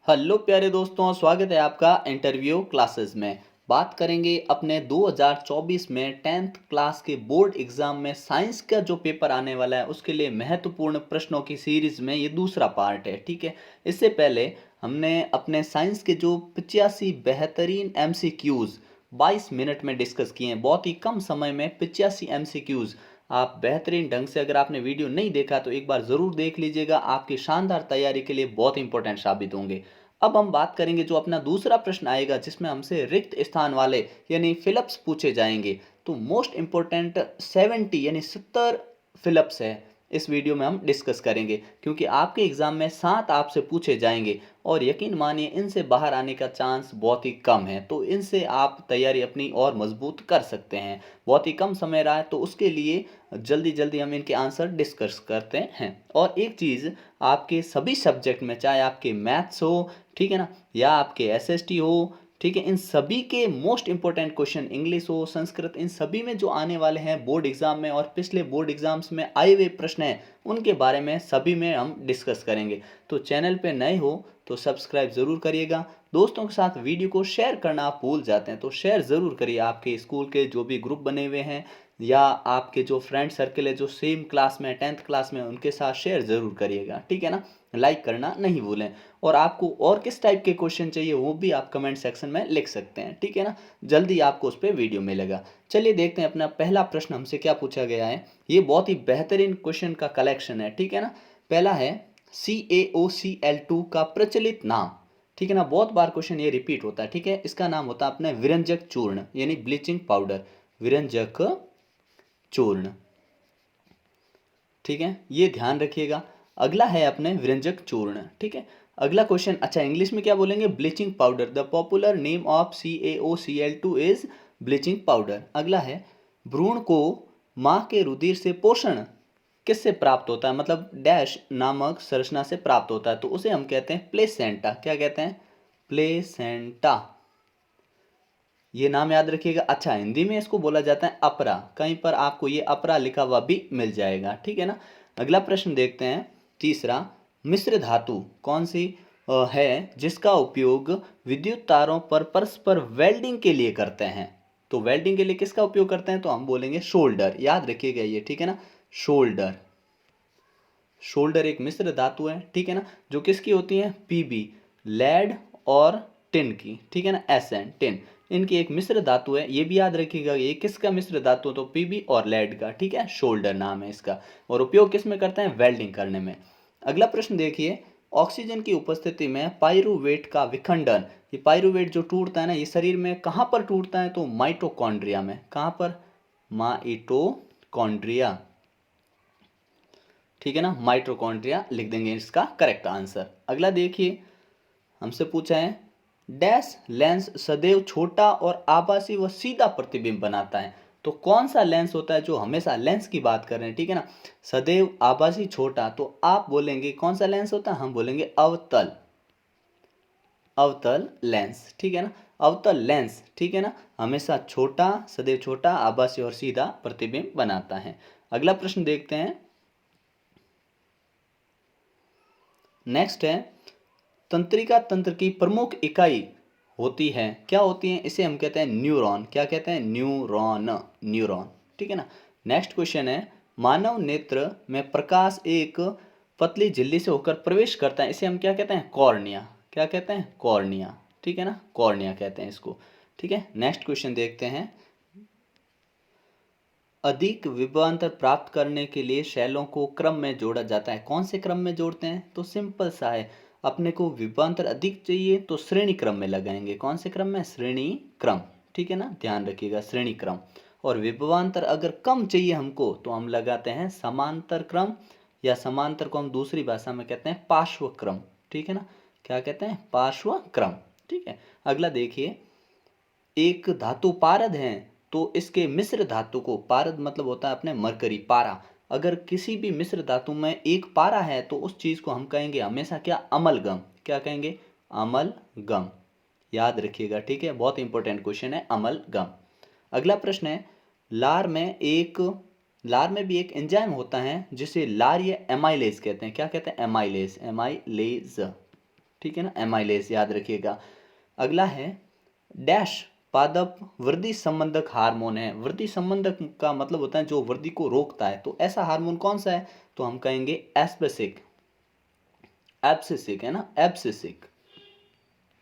Hello प्यारे दोस्तों, स्वागत है आपका इंटरव्यू क्लासेस में। बात करेंगे अपने 2024 में 10th क्लास के बोर्ड एग्जाम में साइंस का जो पेपर आने वाला है उसके लिए महत्वपूर्ण प्रश्नों की सीरीज में ये दूसरा पार्ट है। ठीक है, इससे पहले हमने अपने साइंस के जो 85 बेहतरीन एमसीक्यूज 22 मिनट में डिस्कस किए हैं। बहुत ही कम समय में 85 एमसीक्यूज आप बेहतरीन ढंग से, अगर आपने वीडियो नहीं देखा तो एक बार ज़रूर देख लीजिएगा, आपकी शानदार तैयारी के लिए बहुत इंपॉर्टेंट साबित होंगे। अब हम बात करेंगे जो अपना दूसरा प्रश्न आएगा जिसमें हमसे रिक्त स्थान वाले यानी फिलप्स पूछे जाएंगे। तो मोस्ट इंपॉर्टेंट 70 यानी 70 फिलप्स है इस वीडियो में हम डिस्कस करेंगे, क्योंकि आपके एग्जाम में 7 आपसे पूछे जाएंगे और यकीन मानिए इनसे बाहर आने का चांस बहुत ही कम है। तो इनसे आप तैयारी अपनी और मजबूत कर सकते हैं। बहुत ही कम समय रहा है तो उसके लिए जल्दी जल्दी हम इनके आंसर डिस्कस करते हैं। और एक चीज़, आपके सभी सब्जेक्ट में, चाहे आपके मैथ्स हो, ठीक है ना, या आपके एसएसटी हो, ठीक है, इन सभी के मोस्ट इंपॉर्टेंट क्वेश्चन, इंग्लिश हो, संस्कृत, इन सभी में जो आने वाले हैं बोर्ड एग्जाम में और पिछले बोर्ड एग्जाम्स में आए हुए प्रश्न हैं उनके बारे में सभी में हम डिस्कस करेंगे। तो चैनल पे नए हो तो सब्सक्राइब ज़रूर करिएगा। दोस्तों के साथ वीडियो को शेयर करना आप भूल जाते हैं तो शेयर ज़रूर करिए। आपके स्कूल के जो भी ग्रुप बने हुए हैं या आपके जो फ्रेंड सर्कल है जो सेम क्लास में 10th क्लास में, उनके साथ शेयर ज़रूर करिएगा। ठीक है ना, लाइक करना नहीं भूलें। और आपको और किस टाइप के क्वेश्चन चाहिए वो भी आप कमेंट सेक्शन में लिख सकते हैं। ठीक है ना, जल्दी आपको उस पर वीडियो मिलेगा। चलिए देखते हैं अपना पहला प्रश्न हमसे क्या पूछा गया है। ये बहुत ही बेहतरीन क्वेश्चन का कलेक्शन है। ठीक है ना, पहला है CaOCl2 का प्रचलित नाम। ठीक है ना, बहुत बार क्वेश्चन ये रिपीट होता है। ठीक है, इसका नाम होता है अपने विरंजक चूर्ण यानी ब्लीचिंग पाउडर, विरंजक चूर्ण। ठीक है, ये ध्यान रखिएगा। अगला है अपने विरंजक चूर्ण। ठीक है, अगला क्वेश्चन, अच्छा इंग्लिश में क्या बोलेंगे, bleaching powder. The popular name of CaOCl2 is bleaching powder. अगला है भ्रूण को माँ के रुधिर से पोषण किससे प्राप्त होता है, मतलब डैश नामक संरचना से प्राप्त होता है, तो उसे हम कहते हैं प्लेसेंटा। क्या कहते हैं, प्लेसेंटा। ये नाम याद रखिएगा। अच्छा, हिंदी में इसको बोला जाता है अपरा, कहीं पर आपको ये अपरा लिखा हुआ भी मिल जाएगा। ठीक है ना, अगला प्रश्न देखते हैं तीसरा, मिश्र धातु कौन सी है जिसका उपयोग विद्युत तारों पर परस्पर वेल्डिंग के लिए करते हैं। तो वेल्डिंग के लिए किसका उपयोग करते हैं, तो हम बोलेंगे शोल्डर। याद रखिएगा ये, ठीक है ना, शोल्डर। शोल्डर एक मिश्र धातु है, ठीक है ना, जो किसकी होती है, पीबी, लेड और टिन की। ठीक है ना, एसएन, टिन, इनकी एक मिश्र धातु है। ये भी याद रखिएगा, ये किसका मिश्र धातु, तो पीबी और लेड का। ठीक है, शोल्डर नाम है इसका। और उपयोग किस में करते हैं, वेल्डिंग करने में। अगला प्रश्न देखिए, ऑक्सीजन की उपस्थिति में पाइरुवेट का विखंडन, ये पाइरुवेट जो टूटता है ना, ये शरीर में कहाँ पर टूटता है, तो माइटोकॉन्ड्रिया में। कहाँ पर, माइटोकॉन्ड्रिया। ठीक है ना, माइटोकॉन्ड्रिया लिख देंगे इसका करेक्ट आंसर। अगला देखिए, हमसे पूछा है डैश लेंस सदैव छोटा और आभासी व सीधा प्रतिबिंब बनाता है। तो कौन सा लेंस होता है जो हमेशा, लेंस की बात कर रहे हैं, ठीक है ना, सदैव आभासी छोटा, तो आप बोलेंगे कौन सा लेंस होता है, हम बोलेंगे अवतल, अवतल लेंस। ठीक है ना, अवतल लेंस, ठीक है ना, हमेशा छोटा, सदैव छोटा, आभासी और सीधा प्रतिबिंब बनाता है। अगला प्रश्न देखते हैं, नेक्स्ट है तंत्रिका तंत्र की प्रमुख इकाई होती है, क्या होती है, इसे हम कहते हैं न्यूरॉन। क्या कहते हैं, न्यूरॉन, न्यूरॉन। ठीक है ना, नेक्स्ट क्वेश्चन है मानव नेत्र में प्रकाश एक पतली झिल्ली से होकर प्रवेश करता है, इसे हम क्या कहते हैं, कॉर्निया। क्या कहते हैं, कॉर्निया। ठीक है ना, कॉर्निया कहते हैं इसको। ठीक है, नेक्स्ट क्वेश्चन देखते हैं, अधिक विभवांतर प्राप्त करने के लिए शैलों को क्रम में जोड़ा जाता है, कौन से क्रम में जोड़ते हैं, तो सिंपल सा है, अपने को विभवांतर अधिक चाहिए तो श्रेणी क्रम में लगाएंगे। कौन से क्रम में, श्रेणी क्रम। ठीक है ना, ध्यान रखिएगा, श्रेणी क्रम। और विभवांतर अगर कम चाहिए हमको तो हम लगाते हैं समांतर क्रम, या समांतर को हम दूसरी भाषा में कहते हैं पार्श्व क्रम। ठीक है ना, क्या कहते हैं, पार्श्व क्रम। ठीक है, अगला देखिए, एक धातु पारद है तो इसके मिश्र धातु को, पारद मतलब होता है अपने मरकरी, पारा, अगर किसी भी मिश्र धातु में एक पारा है तो उस चीज को हम कहेंगे हमेशा क्या, अमलगम। क्या कहेंगे, अमलगम। याद रखिएगा, ठीक है, बहुत इंपॉर्टेंट क्वेश्चन है, अमलगम। अगला प्रश्न है, लार में एक, लार में भी एक एंजाइम होता है जिसे लार या एमाइलेज कहते हैं। क्या कहते हैं, एमाइलेज, एमाइलेज। ठीक है ना, एमाइलेज याद रखिएगा। अगला है डैश पादप वृद्धि संबंधक हार्मोन है। वृद्धि संबंधक का मतलब होता है जो वृद्धि को रोकता है, तो ऐसा हार्मोन कौन सा है, तो हम कहेंगे एब्सिसिक, एब्सिसिक है ना, एब्सिसिक,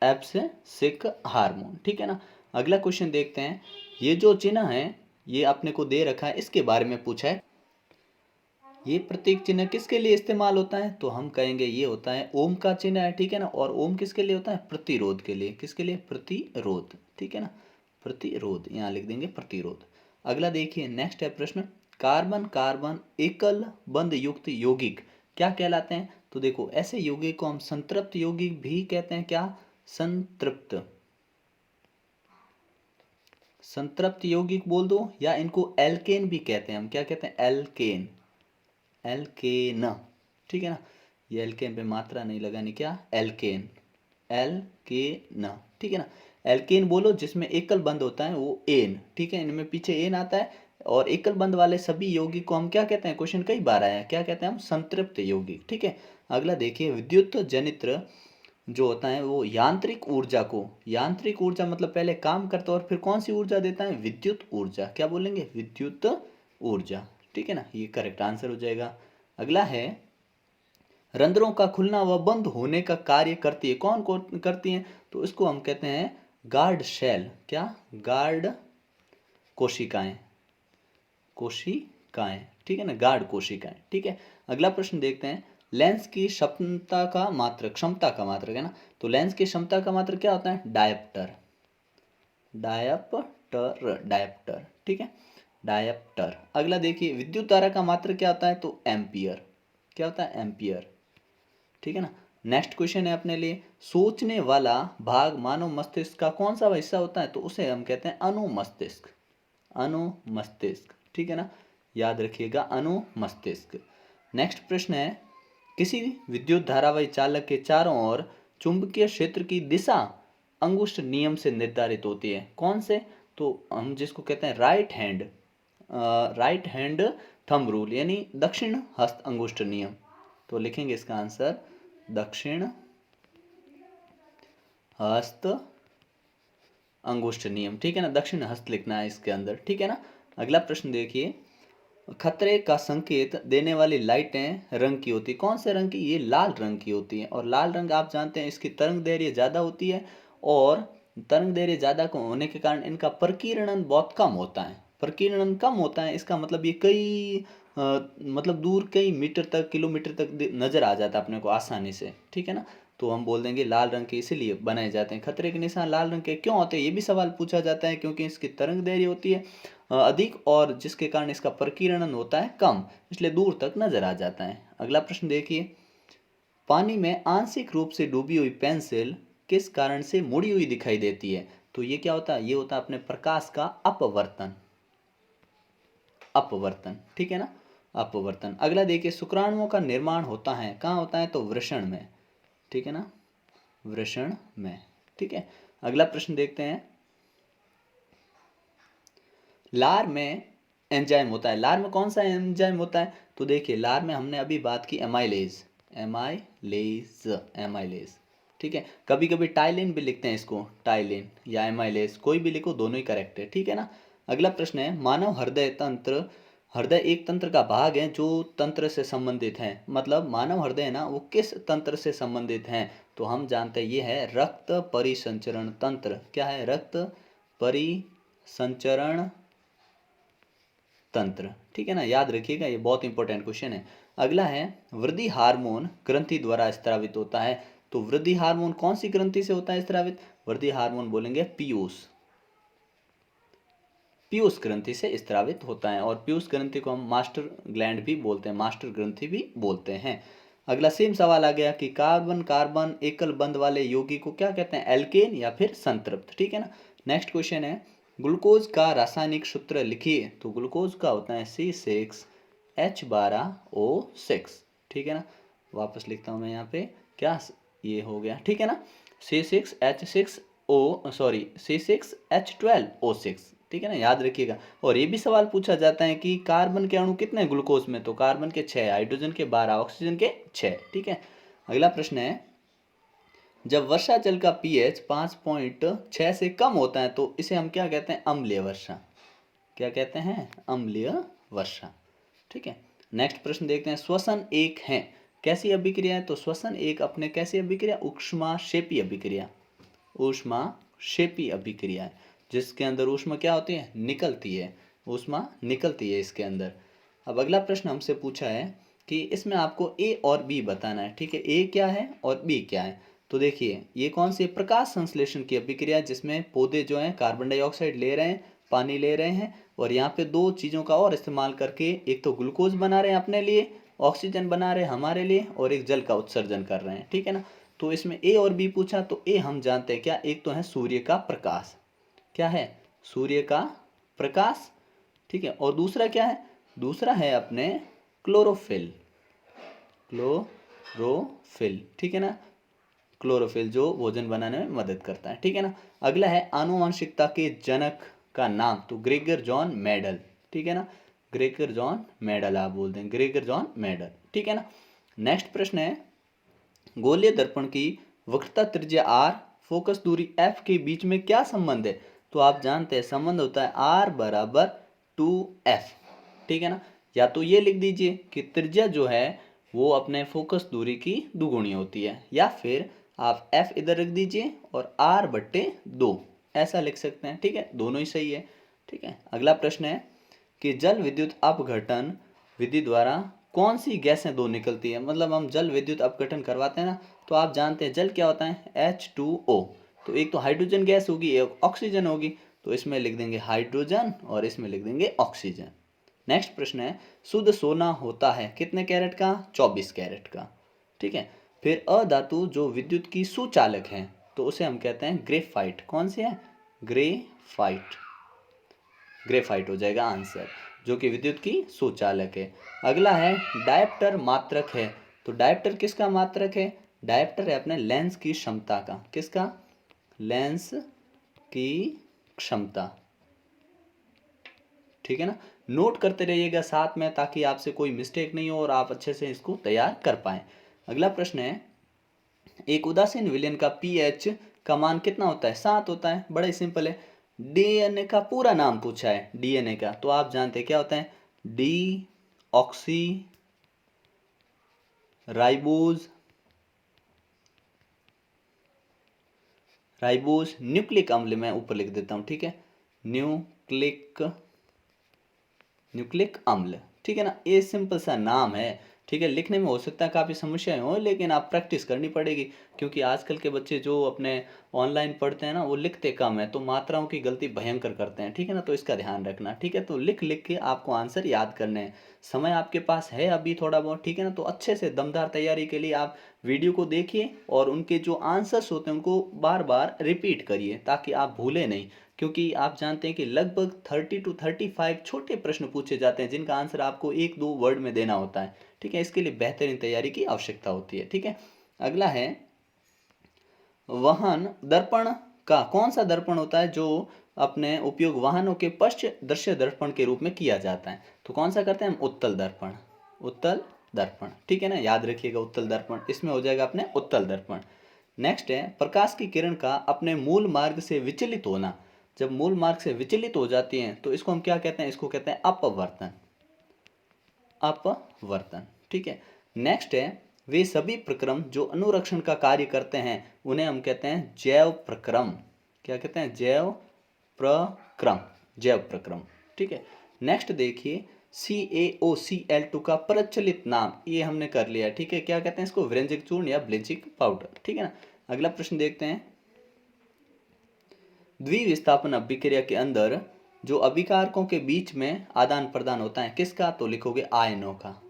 एब्सिसिक हार्मोन, ठीक है ना। अगला क्वेश्चन देखते हैं, ये जो चिन्ह है ये अपने को दे रखा है, इसके बारे में पूछा है, ये प्रतीक चिन्ह किसके लिए इस्तेमाल होता है, तो हम कहेंगे ये होता है ओम का चिन्ह है, ठीक है ना। और ओम किसके लिए होता है, प्रतिरोध के लिए, किसके लिए, प्रतिरोध, ठीक है ना, प्रतिरोध, यहाँ लिख देंगे प्रतिरोध। अगला देखिए नेक्स्ट है प्रश्न, कार्बन कार्बन एकल बंध युक्त यौगिक क्या कहलाते हैं, तो देखो ऐसे यौगिक को हम संतृप्त यौगिक भी कहते हैं, क्या, संतृप्त, संतृप्त यौगिक बोल दो, या इनको एल्केन भी कहते हैं, हम क्या कहते हैं, एल्केन, एल्केन, ठीक है ना, ये एल्केन पे मात्रा नहीं लगानी, क्या, एल्केन, एल्केन, ठीक है ना। एल्केन बोलो जिसमें एकल बंध होता है वो एन, ठीक है, इनमें पीछे एन आता है, और एकल बंध वाले सभी यौगिक को हम क्या कहते हैं, क्वेश्चन कई बार आया है, क्या कहते हैं हम, संतृप्त यौगिक, ठीक है। अगला देखिए विद्युत जनित्र जो होता है वो यांत्रिक ऊर्जा को, यांत्रिक ऊर्जा मतलब पहले काम करता है और फिर कौन सी ऊर्जा देता है, विद्युत ऊर्जा, क्या बोलेंगे, विद्युत ऊर्जा, ठीक है ना, ये करेक्ट आंसर हो जाएगा। अगला है रंध्रों का खुलना व बंद होने का कार्य करती है, कौन कौन करती है, तो इसको हम कहते हैं गार्ड शेल, क्या, गार्ड कोशिकाएं, कोशिकाएं, ठीक है ना, गार्ड कोशिकाएं, ठीक है। अगला प्रश्न देखते हैं, लेंस की क्षमता का मात्रक, क्षमता का मात्रक है ना, तो लेंस की क्षमता का मात्रक क्या होता है, डायप्टर, डायप्टर, डायप्टर, ठीक है, डायप्टर। अगला देखिए विद्युत धारा का मात्रक क्या होता है, तो एम्पियर, क्या होता है, एम्पियर, ठीक है ना। नेक्स्ट क्वेश्चन है अपने लिए, सोचने वाला भाग मानव मस्तिष्क का कौन सा हिस्सा होता है, तो उसे हम कहते हैं अनुमस्तिष्क, अनुमस्तिष्क, ठीक है ना, याद रखिएगा अनुमस्तिष्क। नेक्स्ट प्रश्न है, किसी विद्युत धारावाही चालक के चारों ओर चुंबकीय क्षेत्र की दिशा अंगुष्ठ नियम से निर्धारित होती है, कौन से, तो हम जिसको कहते हैं राइट हैंड थंब रूल, यानी दक्षिण हस्त अंगुष्ठ नियम, तो लिखेंगे इसका आंसर दक्षिण हस्त अंगुष्ठ नियम, ठीक है ना, दक्षिण हस्त लिखना है इसके अंदर, ठीक है ना। अगला प्रश्न देखिए, खतरे का संकेत देने वाली लाइटें रंग की होती है, कौन से रंग की, ये लाल रंग की होती है, और लाल रंग आप जानते हैं इसकी तरंग दैर्घ्य ज़्यादा होती है, और तरंग दैर्घ्य ज़्यादा होने के कारण इनका प्रकीर्णन बहुत कम होता है, प्रकीर्णन कम होता है, इसका मतलब ये कई मतलब दूर कई मीटर तक, किलोमीटर तक नज़र आ जाता है अपने को आसानी से, ठीक है ना। तो हम बोल देंगे लाल रंग के इसीलिए बनाए जाते हैं। खतरे के निशान लाल रंग के क्यों होते हैं, ये भी सवाल पूछा जाता है, क्योंकि इसकी तरंग दैर्घ्य होती है अधिक, और जिसके कारण इसका प्रकीर्णन होता है कम, इसलिए दूर तक नजर आ जाता है। अगला प्रश्न देखिए, पानी में आंशिक रूप से डूबी हुई पेंसिल किस कारण से मुड़ी हुई दिखाई देती है, तो ये क्या होता है, ये होता है अपने प्रकाश का अपवर्तन, अपवर्तन, ठीक है ना, अपवर्तन। अगला देखिए, शुक्राणुओं का निर्माण होता है कहाँ होता है, तो वृषण में, ठीक है ना, वृषण में, ठीक है। अगला प्रश्न देखते हैं, लार में एंजाइम होता है, लार में कौन सा एंजाइम होता है, तो देखिए लार में हमने अभी बात की एमाइलेज, एमाइलेज, एमाइलेज, ठीक है, कभी कभी टाइलिन भी लिखते हैं इसको, टाइलिन या एमाइलेज, कोई भी लिखो, दोनों ही करेक्ट है, ठीक है ना। अगला प्रश्न है, मानव हृदय तंत्र, हृदय एक तंत्र का भाग है जो तंत्र से संबंधित है, मतलब मानव हृदय है ना वो किस तंत्र से संबंधित है, तो हम जानते हैं ये है रक्त परिसंचरण तंत्र, क्या है, रक्त परिसंचरण तंत्र, ठीक है ना, याद रखिएगा, ये बहुत इंपॉर्टेंट क्वेश्चन है। अगला है, वृद्धि हार्मोन ग्रंथि द्वारा स्त्रावित होता है, तो वृद्धि हार्मोन कौन सी ग्रंथि से होता है स्त्रावित, वृद्धि हार्मोन बोलेंगे पीयूष, पीयूष ग्रंथि से स्त्रावित होता है, और पीयूष ग्रंथि को हम मास्टर ग्लैंड भी बोलते हैं, मास्टर ग्रंथि भी बोलते हैं। अगला सेम सवाल आ गया कि कार्बन कार्बन एकल बंध वाले यौगिक को क्या कहते हैं, एल्केन या फिर संतृप्त, ठीक है ना। नेक्स्ट क्वेश्चन है, ग्लूकोज का रासायनिक सूत्र लिखिए, तो ग्लूकोज का होता है C6H12O6, ठीक है ना, वापस लिखता हूँ मैं यहाँ पे, क्या ये हो गया, ठीक है ना, C6H12O6, ठीक है ना, याद रखिएगा। और ये भी सवाल पूछा जाता है कि कार्बन के अणु कितने हैं ग्लूकोज में, तो कार्बन के 6, हाइड्रोजन के 12, ऑक्सीजन के 6, ठीक है। अगला प्रश्न है, जब वर्षा जल का पीएच 5.6 से कम होता है तो इसे हम क्या कहते हैं? अम्लीय वर्षा। क्या कहते हैं? अम्लीय वर्षा। ठीक है। नेक्स्ट प्रश्न देखते हैं, श्वसन एक है कैसी अभिक्रिया है? तो श्वसन एक अपने कैसी अभिक्रिया? ऊष्माक्षेपी अभिक्रिया। ऊष्माक्षेपी अभिक्रिया है जिसके अंदर ऊष्मा क्या होती है? निकलती है। ऊष्मा निकलती है इसके अंदर। अब अगला प्रश्न हमसे पूछा है कि इसमें आपको ए और बी बताना है। ठीक है, ए क्या है और बी क्या है? तो देखिए ये कौन सी प्रकाश संश्लेषण की अभिक्रिया है जिसमें पौधे जो हैं कार्बन डाइऑक्साइड ले रहे हैं, पानी ले रहे हैं और यहाँ पे दो चीज़ों का और इस्तेमाल करके एक तो ग्लूकोज बना रहे हैं अपने लिए, ऑक्सीजन बना रहे हैं हमारे लिए और एक जल का उत्सर्जन कर रहे हैं। ठीक है ना। तो इसमें ए और बी पूछा तो ए हम जानते हैं क्या, एक तो है सूर्य का प्रकाश। क्या है? सूर्य का प्रकाश। ठीक है। और दूसरा क्या है? दूसरा है अपने क्लोरोफिल। क्लोरोफिल। ठीक है ना। क्लोरोफिल जो भोजन बनाने में मदद करता है। ठीक है ना। अगला है आनुवंशिकता के जनक का नाम। तो ग्रेगर जॉन मेडल। ठीक है ना। ग्रेगर जॉन मेडल आप बोलते हैं, ग्रेगर जॉन मेडल। ठीक है ना। नेक्स्ट प्रश्न है, गोलीय दर्पण की वक्रता त्रिज्या r, फोकस दूरी f के बीच में क्या संबंध है? तो आप जानते हैं संबंध होता है r बराबर 2f। ठीक है ना। या तो ये लिख दीजिए कि त्रिज्या जो है वो अपने फोकस दूरी की दुगुनी होती है, या फिर आप f इधर रख दीजिए और r/2 ऐसा लिख सकते हैं। ठीक है, दोनों ही सही है। ठीक है। अगला प्रश्न है कि जल विद्युत अपघटन विधि द्वारा कौन सी गैसें दो निकलती है? मतलब हम जल विद्युत अपघटन करवाते हैं ना, तो आप जानते हैं जल क्या होता है? H2O। तो एक तो हाइड्रोजन गैस होगी, एक ऑक्सीजन होगी, तो इसमें लिख देंगे हाइड्रोजन और इसमें लिख देंगे ऑक्सीजन। नेक्स्ट प्रश्न है, शुद्ध सोना होता है कितने कैरेट का? 24 कैरेट का। ठीक है। फिर अधातु जो विद्युत की सुचालक है तो उसे हम कहते हैं ग्रेफाइट। कौन सी है? ग्रेफाइट। ग्रेफाइट हो जाएगा आंसर, जो कि विद्युत की सुचालक है। अगला है डायप्टर मात्रक है। तो डायप्टर किसका मात्रक है? डायप्टर है अपने लेंस की क्षमता का। किसका? लेंस की क्षमता। ठीक है ना। नोट करते रहिएगा साथ में ताकि आपसे कोई मिस्टेक नहीं हो और आप अच्छे से इसको तैयार कर पाए। अगला प्रश्न है, एक उदासीन विलयन का पीएच का मान कितना होता है? 7 होता है। बड़ा ही सिंपल है। डीएनए का पूरा नाम पूछा है, डीएनए का, तो आप जानते हैं क्या होता है? डी ऑक्सी राइबोज न्यूक्लिक अम्ल। मैं ऊपर लिख देता हूं। ठीक है, न्यूक्लिक अम्ल। ठीक है ना। ये सिंपल सा नाम है। ठीक है, लिखने में हो सकता है काफ़ी समस्याएं हो, लेकिन आप प्रैक्टिस करनी पड़ेगी क्योंकि आजकल के बच्चे जो अपने ऑनलाइन पढ़ते हैं ना वो लिखते कम है, तो मात्राओं की गलती भयंकर करते हैं। ठीक है ना, तो इसका ध्यान रखना। ठीक है, तो लिख लिख के आपको आंसर याद करने हैं। समय आपके पास है अभी थोड़ा बहुत। ठीक है ना, तो अच्छे से दमदार तैयारी के लिए आप वीडियो को देखिए और उनके जो आंसर्स होते हैं उनको बार बार रिपीट करिए ताकि आप भूलें नहीं, क्योंकि आप जानते हैं कि लगभग 30 to 35 छोटे प्रश्न पूछे जाते हैं जिनका आंसर आपको 1-2 वर्ड में देना होता है। ठीक है, इसके लिए बेहतरीन तैयारी की आवश्यकता होती है। ठीक है। अगला है, वाहन दर्पण का कौन सा दर्पण होता है जो अपने उपयोग वाहनों के पश्च दृश्य दर्पण के रूप में किया जाता है? तो कौन सा करते हैं हम? उत्तल दर्पण। उत्तल दर्पण। ठीक है ना, याद रखिएगा उत्तल दर्पण, इसमें हो जाएगा अपने उत्तल दर्पण। नेक्स्ट है, प्रकाश की किरण का अपने मूल मार्ग से विचलित होना। जब मूल मार्ग से विचलित हो जाती हैं तो इसको हम क्या कहते हैं? इसको कहते हैं अपवर्तन। अपवर्तन। ठीक है। नेक्स्ट है, वे सभी प्रक्रम जो अनुरक्षण का कार्य करते हैं उन्हें हम कहते हैं जैव प्रक्रम। क्या कहते हैं? जैव प्रक्रम। जैव प्रक्रम। ठीक है। नेक्स्ट देखिए, CaOCl2 का प्रचलित नाम, ये हमने कर लिया। ठीक है, क्या कहते हैं इसको? विरंजक चूर्ण या ब्लीचिंग पाउडर। ठीक है ना। अगला प्रश्न देखते हैं, द्विविस्थापन अभिक्रिया के अंदर जो अभिकारकों के बीच में आदान प्रदान होता है किसका? तो लिखोगे आयनों का।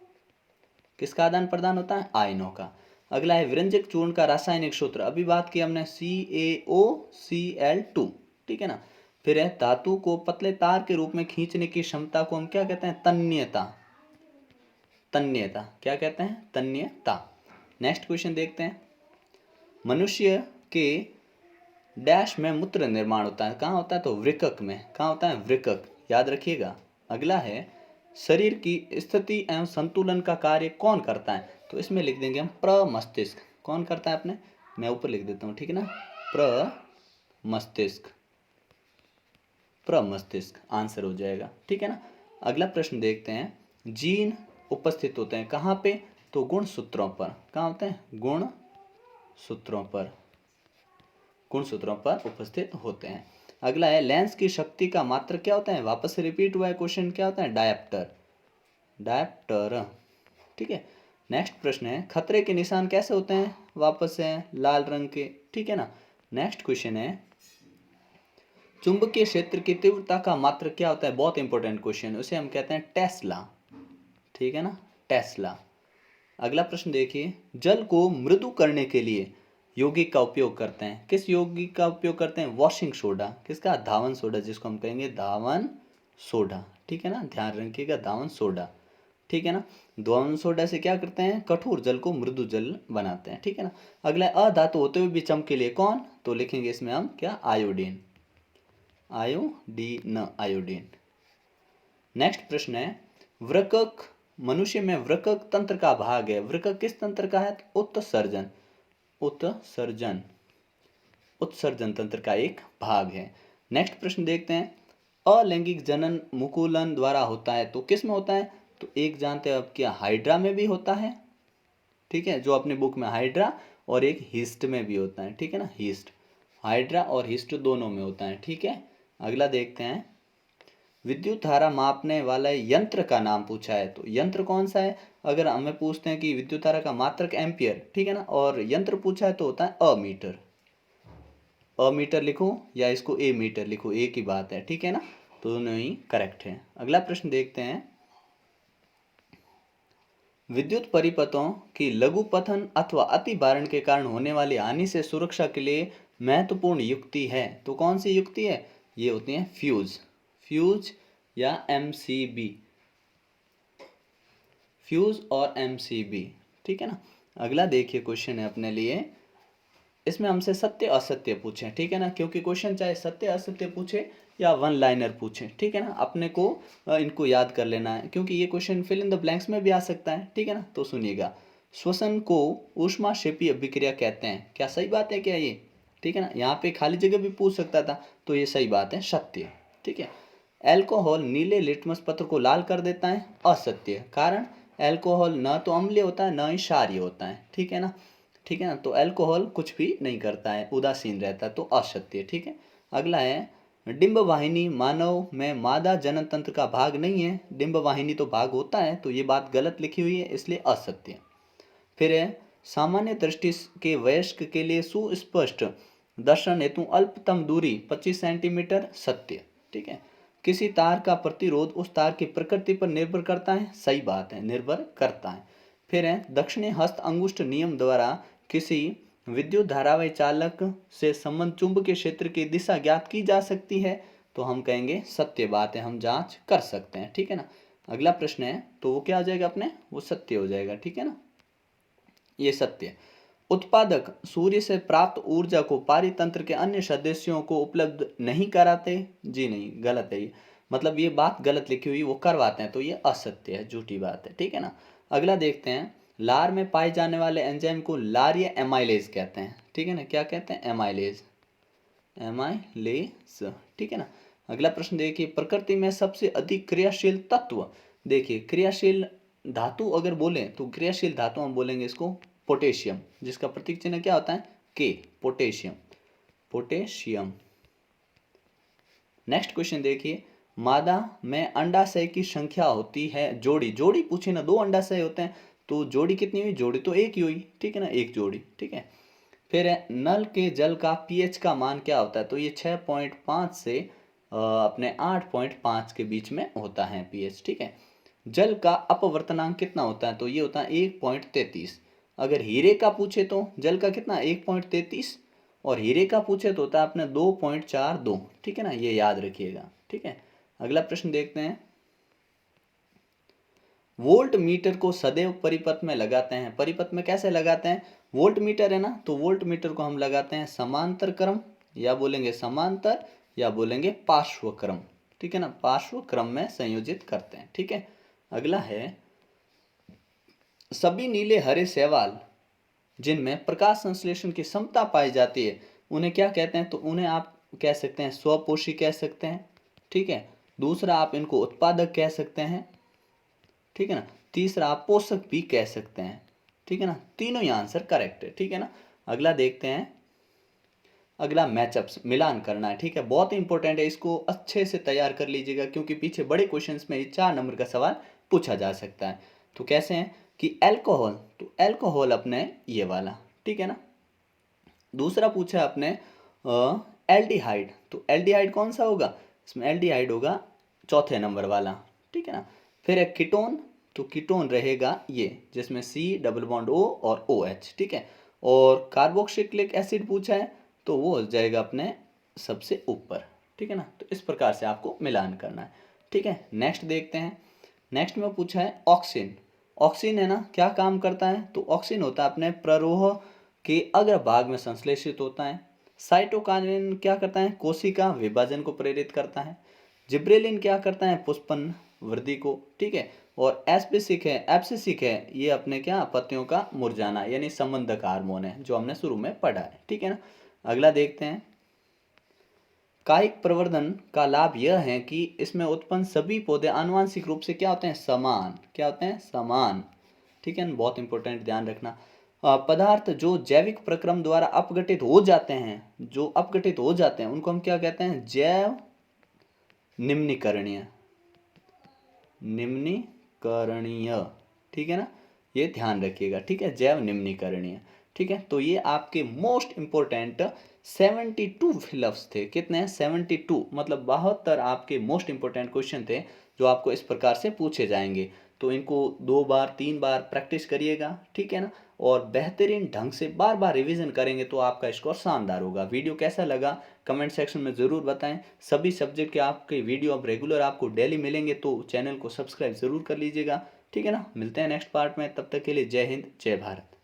किसका आदान प्रदान होता है? आयनों का। अगला है, विरंजक चूर्ण का रासायनिक सूत्र, अभी बात की हमने CaOCl2। ठीक है ना। फिर है, धातु को पतले तार के रूप में खींचने की क्षमता को हम क्या कहते हैं? तन्यता। तन्यता। क्या कहते हैं? तन्यता। नेक्स्ट क्वेश्चन देखते हैं, मनुष्य के डैश में मूत्र निर्माण होता है, कहाँ होता है? तो वृक्क में। कहाँ होता है? वृक्क, याद रखिएगा। अगला है, शरीर की स्थिति एवं संतुलन का कार्य कौन करता है? तो इसमें लिख देंगे हम प्रमस्तिष्क। कौन करता है? अपने मैं ऊपर लिख देता हूँ, ठीक है ना, प्रमस्तिष्क, प्रमस्तिष्क आंसर हो जाएगा, ठीक है ना। अगला प्रश्न देखते हैं, जीन उपस्थित होते हैं कहाँ पे, तो गुणसूत्रों पर। कहाँ होते हैं, गुणसूत्रों पर, गुणसूत्रों पर उपस्थित होते हैं। अगला है, लेंस की शक्ति का मात्रक क्या होता है, वापस से रिपीट हुआ है क्वेश्चन, क्या होता है, डायप्टर, डायप्टर, ठीक है। नेक्स्ट प्रश्न है, खतरे के निशान कैसे होते हैं, वापस से लाल रंग के, ठीक है ना। नेक्स्ट क्वेश्चन है, चुंबकीय क्षेत्र की तीव्रता का मात्रक क्या होता है, बहुत इंपॉर्टेंट क्वेश्चन, उसे हम कहते हैं टेस्ला, ठीक है ना, टेस्ला। अगला प्रश्न देखिए, जल को मृदु करने के लिए यौगिक का उपयोग करते हैं, किस यौगिक का उपयोग करते हैं, वॉशिंग सोडा, किसका, धावन सोडा, जिसको हम कहेंगे धावन सोडा, ठीक है ना, ध्यान रखिएगा, धावन सोडा, ठीक है ना। धावन सोडा से क्या करते हैं, कठोर जल को मृदु जल बनाते हैं, ठीक है ना। अगला, अधातु होते हुए भी चमकीले, कौन, तो लिखेंगे इसमें हम क्या, आयोडीन, आयोडीन, आयोडीन। नेक्स्ट प्रश्न है, वृकक, मनुष्य में वृकक तंत्र का भाग है, वृकक किस तंत्र का है, उत्सर्जन, उत्सर्जन, उत्सर्जन तंत्र का एक भाग है। नेक्स्ट प्रश्न देखते हैं, अलैंगिक जनन मुकुलन द्वारा होता है, तो किस में होता है, तो एक जानते हैं अब क्या, हाइड्रा में भी होता है, ठीक है, जो अपने बुक में हाइड्रा, और एक हिस्ट में भी होता है, ठीक है ना, हिस्ट, हाइड्रा और हिस्ट दोनों में होता है, ठीक है। अगला देखते हैं, विद्युत धारा मापने वाले यंत्र का नाम पूछा है, तो यंत्र कौन सा है, अगर हमें पूछते हैं कि विद्युत धारा का मात्रक एम्पियर, ठीक है ना, और यंत्र पूछा है तो होता है अमीटर, अमीटर लिखो या इसको ए मीटर लिखो, एक ही बात है, ठीक है ना, तो दोनों ही करेक्ट है। अगला प्रश्न देखते हैं, विद्युत परिपथों की लघुपथन अथवा अति भारण के कारण होने वाली हानि से सुरक्षा के लिए महत्वपूर्ण युक्ति है, तो कौन सी युक्ति है, ये होती है फ्यूज, फ्यूज या एमसीबी, फ्यूज और एमसीबी, ठीक है ना। अगला देखिए क्वेश्चन है अपने लिए, इसमें हमसे सत्य असत्य पूछे, ठीक है ना, क्योंकि क्वेश्चन चाहे सत्य असत्य पूछे या वन लाइनर पूछे, ठीक है ना, अपने को इनको याद कर लेना है, क्योंकि ये question fill in the blanks में भी आ सकता है, ठीक है ना। तो सुनिएगा, श्वसन को ऊष्माक्षेपीय अभिक्रिया कहते हैं, क्या सही बात है क्या ये, ठीक है ना, यहाँ पे खाली जगह भी पूछ सकता था, तो ये सही बात है, सत्य, ठीक है। एल्कोहल नीले लिटमस पत्र को लाल कर देता है, असत्य, कारण एल्कोहल न तो अम्लीय होता है न ही क्षारीय होता है, ठीक है ना, ठीक है ना, तो अल्कोहल कुछ भी नहीं करता है, उदासीन रहता है, तो असत्य, ठीक है। अगला है, डिंब वाहिनी मानव में मादा जनन तंत्र का भाग नहीं है, डिंब वाहिनी तो भाग होता है, तो ये बात गलत लिखी हुई है, इसलिए असत्य। फिर है, सामान्य दृष्टि के वयस्क के लिए सुस्पष्ट दर्शन हेतु अल्पतम दूरी 25 सेंटीमीटर, सत्य, ठीक है। किसी तार का प्रतिरोध उस तार की प्रकृति पर निर्भर करता है, सही बात है, निर्भर करता है। फिर है, दक्षिणी हस्त अंगुष्ठ नियम द्वारा किसी विद्युत धारावाही चालक से संबंध चुंबकीय क्षेत्र की दिशा ज्ञात की जा सकती है, तो हम कहेंगे सत्य बात है, हम जांच कर सकते हैं, ठीक है ना। अगला प्रश्न है, तो वो क्या हो जाएगा अपने, वो सत्य हो जाएगा, ठीक है ना, ये सत्य। उत्पादक सूर्य से प्राप्त ऊर्जा को पारितंत्र के अन्य सदस्यों को उपलब्ध नहीं कराते, जी नहीं, गलत है ये, मतलब ये बात गलत लिखी हुई, वो करवाते हैं, तो ये असत्य है, झूठी बात है, ठीक है ना। अगला देखते हैं, लार में पाए जाने वाले एंजाइम को लार या एमाइलेज कहते हैं, ठीक है ना, क्या कहते हैं, एमाइलेज, एमाइलेज, ठीक है ना। अगला प्रश्न देखिए, प्रकृति में सबसे अधिक क्रियाशील तत्व, देखिए क्रियाशील धातु अगर बोले तो क्रियाशील धातु हम बोलेंगे इसको पोटेशियम, जिसका प्रतीक चिन्ह क्या होता है, के, पोटेशियम, पोटेशियम। नेक्स्ट क्वेश्चन देखिए, मादा में अंडाशय की संख्या होती है, जोड़ी, जोड़ी पूछे ना, दो अंडाशय होते हैं, तो जोड़ी कितनी हुई, जोड़ी तो एक ही हुई, ठीक है ना, एक जोड़ी, ठीक है। फिर है, नल के जल का पीएच का मान क्या होता है, तो ये 6.5 से अपने 8.5 के बीच में होता है पीएच, ठीक है। जल का अपवर्तनांक कितना होता है, तो ये होता है 1.33, अगर हीरे का पूछे तो जल का कितना, 1.33, और हीरे का पूछे तो होता है अपने 2.42, ठीक है ना, ये याद रखिएगा, ठीक है। अगला प्रश्न देखते हैं, वोल्ट मीटर को सदैव परिपथ में लगाते हैं, परिपथ में कैसे लगाते हैं, वोल्ट मीटर है ना, तो वोल्ट मीटर को हम लगाते हैं समांतर क्रम, या बोलेंगे समांतर, या बोलेंगे पार्श्व क्रम, ठीक है ना, पार्श्व क्रम में संयोजित करते हैं, ठीक है। अगला है, सभी नीले हरे शैवाल जिनमें प्रकाश संश्लेषण की क्षमता पाई जाती है उन्हें क्या कहते हैं? तो उन्हें आप कह सकते हैं स्वपोषी कह सकते हैं, ठीक है। दूसरा आप इनको उत्पादक कह सकते हैं, ठीक है ना। तीसरा आप पोषक भी कह सकते हैं, ठीक है ना। तीनों ही आंसर करेक्ट है, ठीक है ना। अगला देखते हैं, अगला मैचअप्स मिलान करना है, ठीक है। बहुत ही इंपॉर्टेंट है, इसको अच्छे से तैयार कर लीजिएगा क्योंकि पीछे बड़े क्वेश्चंस में 4 नंबर का सवाल पूछा जा सकता है। तो कैसे हैं कि एल्कोहल, तो एल्कोहल अपने ये वाला, ठीक है ना। दूसरा पूछा है अपने एल्डिहाइड, तो एल्डिहाइड कौन सा होगा? इसमें एल्डिहाइड होगा चौथे नंबर वाला, ठीक है ना। फिर एक कीटोन, तो कीटोन रहेगा ये जिसमें C डबल बॉन्ड O और OH, ठीक है। और कार्बोक्सिलिक एसिड पूछा है तो वो हो जाएगा अपने सबसे ऊपर, ठीक है ना। तो इस प्रकार से आपको मिलान करना है, ठीक है। नेक्स्ट देखते हैं, नेक्स्ट में पूछा है ऑक्सीन। ऑक्सीन है ना, क्या काम करता है? तो ऑक्सीन होता है अपने प्ररोह के अग्रभाग में संश्लेषित होता है। साइटोकाइनेन क्या करता है? कोशिका विभाजन को प्रेरित करता है। जिब्रेलिन क्या करता है? पुष्पन वृद्धि को, ठीक है। और एब्सिसिक है ये अपने क्या पत्तियों का मुरझाना यानी संबंधक हार्मोन है जो हमने शुरू में पढ़ा है, ठीक है ना। अगला देखते हैं, कायिक प्रवर्धन का लाभ यह है कि इसमें उत्पन्न सभी पौधे आनुवंशिक रूप से क्या होते हैं? समान, क्या होते हैं? समान, ठीक है ना। बहुत इंपॉर्टेंट, ध्यान रखना। पदार्थ जो जैविक प्रक्रम द्वारा अपघटित हो जाते हैं, जो अपघटित हो जाते हैं उनको हम क्या कहते हैं? जैव निम्नीकरणीय, निम्नीकरणीय, ठीक है ना। ये ध्यान रखिएगा, ठीक है, जैव निम्नीकरणीय, ठीक है। तो ये आपके मोस्ट इंपोर्टेंट 72 फिलअप्स थे। कितने हैं? 72, मतलब 72 आपके मोस्ट इंपोर्टेंट क्वेश्चन थे जो आपको इस प्रकार से पूछे जाएंगे। तो इनको 2 बार 3 बार प्रैक्टिस करिएगा, ठीक है ना। और बेहतरीन ढंग से बार बार रिवीजन करेंगे तो आपका स्कोर शानदार होगा। वीडियो कैसा लगा कमेंट सेक्शन में ज़रूर बताएं। सभी सब्जेक्ट के आपके वीडियो अब रेगुलर आपको डेली मिलेंगे तो चैनल को सब्सक्राइब ज़रूर कर लीजिएगा, ठीक है ना। मिलते हैं नेक्स्ट पार्ट में, तब तक के लिए जय हिंद जय भारत।